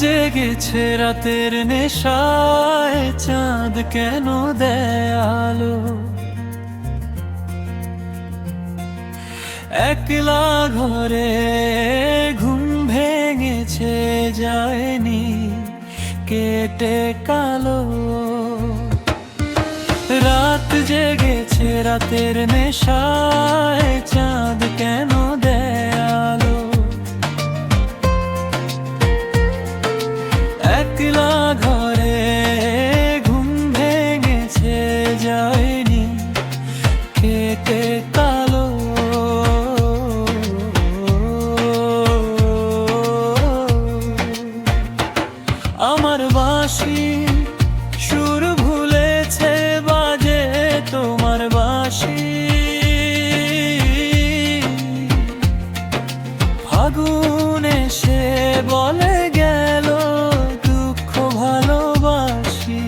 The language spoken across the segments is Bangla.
জেগেছে রাতের নেশায়, চাঁদ কেন দেয় আলো? একলা ঘরে ঘুম ভেঙেছে যায়নি, কেটে কালো। রাত জেগেছে রাতের নেশায়, চাঁদ কেন দেয় আলো? একলা ঘরে ঘুম ভেঙেছে যায়নি, কেটে কালো। আমার বাঁশি সুর ভুলেছে বাজে তোমার বাঁশি, ফাগুন এসে বলে গেল দুঃখ ভালোবাসি।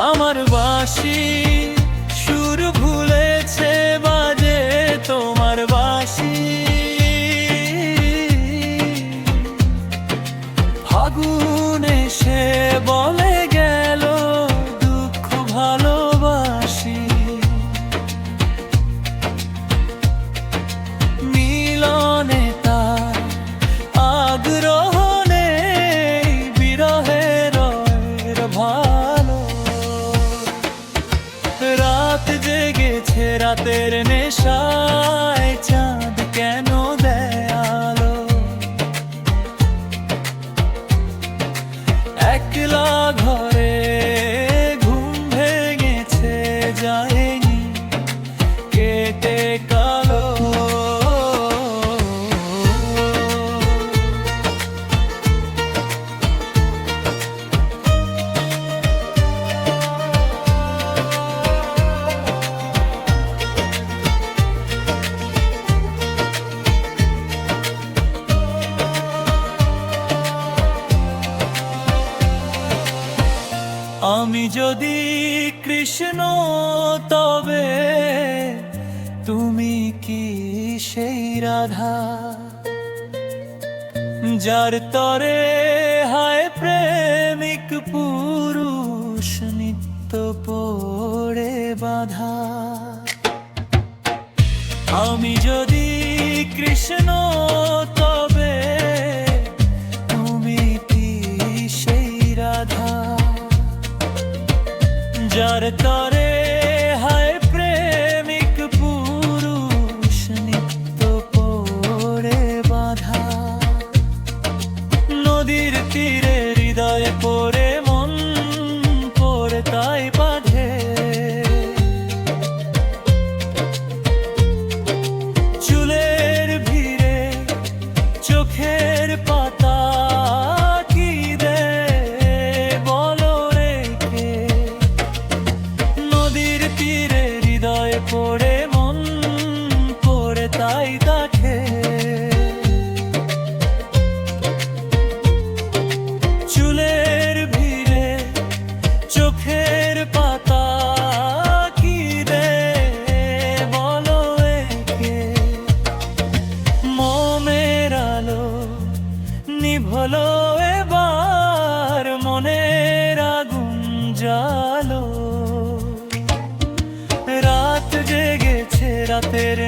আমার বাঁশি সুর ভুলেছে বাজে তোমার বাঁশি, ফাগুন এসে বলে গেল দুঃখ ভালোবাসি। মিলনে তার আগ্রহ নেই, বিরহে রয়ের ভালো। রাত জেগেছে রাতের নেশায়, চাঁদ কেন দেয় আলো? একলা ঘরে ঘুম ভেঙেছে যায়নি, কেটে কালো। আমি যদি কৃষ্ণ তবে তুমি কি সেই রাধা, যার তরে হায় প্রেমিক পুরুষ নিত্য পড়ে বাধা? আমি যদি কৃষ্ণ তবে তুমি কি সেই রাধা, যার তরে হায় প্রেমিক পুরুষ নিত্য পড়ে বাধা? নদীর তীরে হৃদয়ে পড়ে মন পড়ে তাই বাঁধে, চুলের ভিড়ে চোখের পাতা কি দে বলো রেখে? নদীর তীরে হৃদয়ে পড়ে মন পড়ে তাই দেখে, চুলের ভিড়ে চোখের পাতা কি দে বলো একে? মোমের আলো নিভলো এবার, মনের আগুন জালো। রাত জেগেছে রাতের